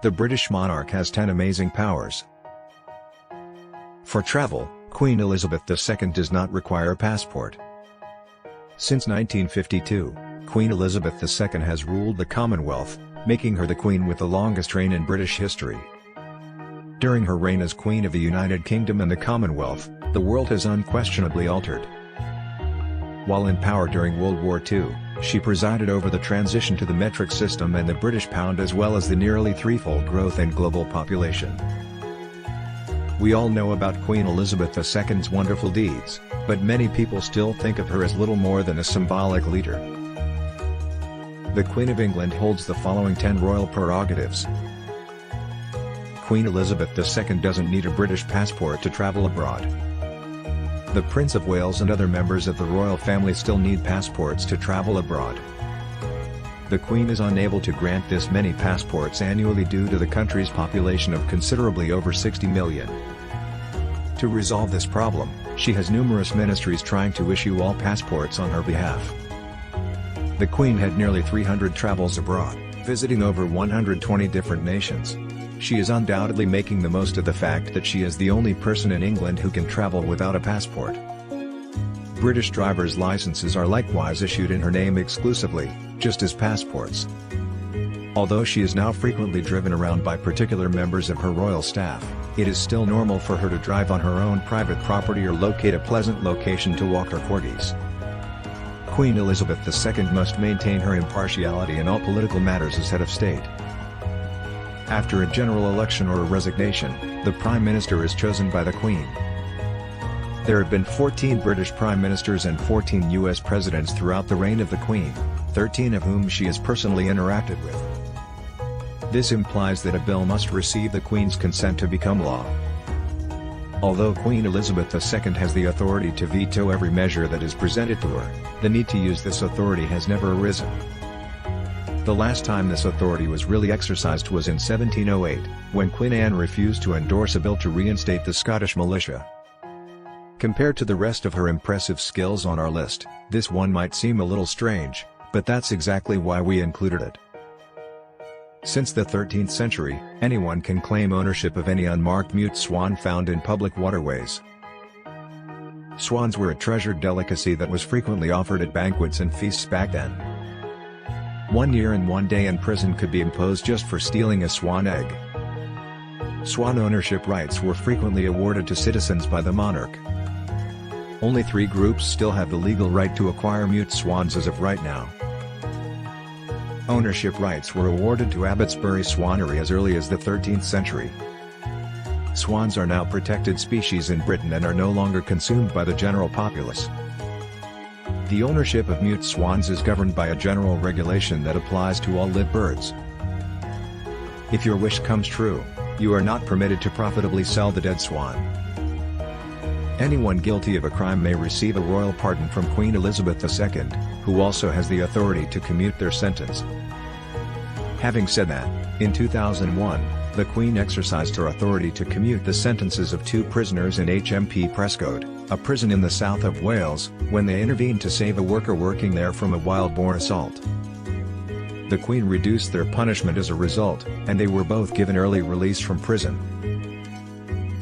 The British monarch has 10 amazing powers. For travel, Queen Elizabeth II does not require a passport. Since 1952, Queen Elizabeth II has ruled the Commonwealth, making her the queen with the longest reign in British history. During her reign as Queen of the United Kingdom and the Commonwealth, the world has unquestionably altered. While in power during World War II, she presided over the transition to the metric system and the British pound, as well as the nearly threefold growth in global population. We all know about Queen Elizabeth II's wonderful deeds, but many people still think of her as little more than a symbolic leader. The Queen of England holds the following 10 royal prerogatives. Queen Elizabeth II doesn't need a British passport to travel abroad. The Prince of Wales and other members of the royal family still need passports to travel abroad. The Queen is unable to grant this many passports annually due to the country's population of considerably over 60 million. To resolve this problem, she has numerous ministries trying to issue all passports on her behalf. The Queen had nearly 300 travels abroad, visiting over 120 different nations. She is undoubtedly making the most of the fact that she is the only person in England who can travel without a passport. British driver's licenses are likewise issued in her name exclusively, just as passports. Although she is now frequently driven around by particular members of her royal staff, it is still normal for her to drive on her own private property or locate a pleasant location to walk her corgis. Queen Elizabeth II must maintain her impartiality in all political matters as head of state. After a general election or a resignation, the Prime Minister is chosen by the Queen. There have been 14 British Prime Ministers and 14 US Presidents throughout the reign of the Queen, 13 of whom she has personally interacted with. This implies that a bill must receive the Queen's consent to become law. Although Queen Elizabeth II has the authority to veto every measure that is presented to her, the need to use this authority has never arisen. The last time this authority was really exercised was in 1708, when Queen Anne refused to endorse a bill to reinstate the Scottish militia. Compared to the rest of her impressive skills on our list, this one might seem a little strange, but that's exactly why we included it. Since the 13th century, anyone can claim ownership of any unmarked mute swan found in public waterways. Swans were a treasured delicacy that was frequently offered at banquets and feasts back then. 1 year and 1 day in prison could be imposed just for stealing a swan egg. Swan ownership rights were frequently awarded to citizens by the monarch. Only 3 groups still have the legal right to acquire mute swans as of right now. Ownership rights were awarded to Abbotsbury Swanery as early as the 13th century. Swans are now protected species in Britain and are no longer consumed by the general populace. The ownership of mute swans is governed by a general regulation that applies to all live birds. If your wish comes true, you are not permitted to profitably sell the dead swan. Anyone guilty of a crime may receive a royal pardon from Queen Elizabeth II, who also has the authority to commute their sentence. Having said that, in 2001, the Queen exercised her authority to commute the sentences of 2 prisoners in HMP Prescott, a prison in the south of Wales, when they intervened to save a worker working there from a wild-boar assault. The Queen reduced their punishment as a result, and they were both given early release from prison.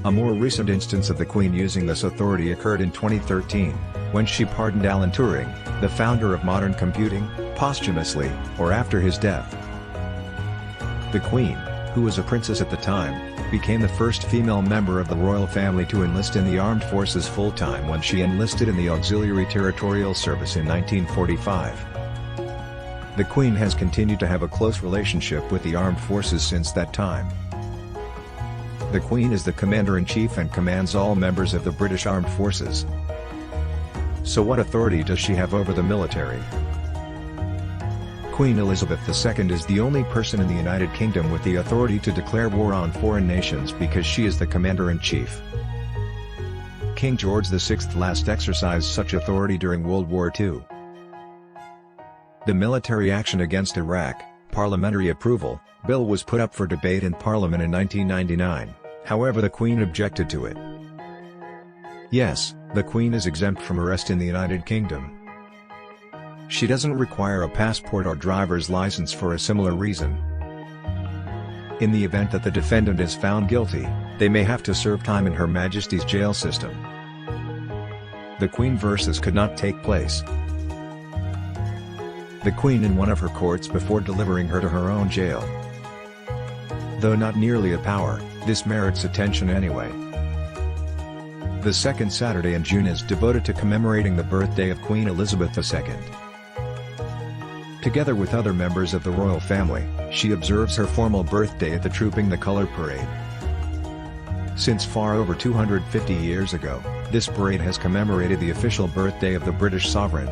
A more recent instance of the Queen using this authority occurred in 2013, when she pardoned Alan Turing, the founder of modern computing, posthumously, or after his death. The Queen, who was a princess at the time, became the first female member of the royal family to enlist in the armed forces full-time when she enlisted in the Auxiliary Territorial Service in 1945. The Queen has continued to have a close relationship with the armed forces since that time. The Queen is the Commander-in-Chief and commands all members of the British Armed Forces. So what authority does she have over the military? Queen Elizabeth II is the only person in the United Kingdom with the authority to declare war on foreign nations because she is the Commander-in-Chief. King George VI last exercised such authority during World War II. The military action against Iraq, parliamentary approval, bill was put up for debate in Parliament in 1999, however the Queen objected to it. Yes, the Queen is exempt from arrest in the United Kingdom. She doesn't require a passport or driver's license for a similar reason. In the event that the defendant is found guilty, they may have to serve time in Her Majesty's jail system. The Queen versus could not take place. The Queen in one of her courts before delivering her to her own jail. Though not nearly a power, this merits attention anyway. The second Saturday in June is devoted to commemorating the birthday of Queen Elizabeth II. Together with other members of the royal family, she observes her formal birthday at the Trooping the Colour Parade. Since far over 250 years ago, this parade has commemorated the official birthday of the British sovereign,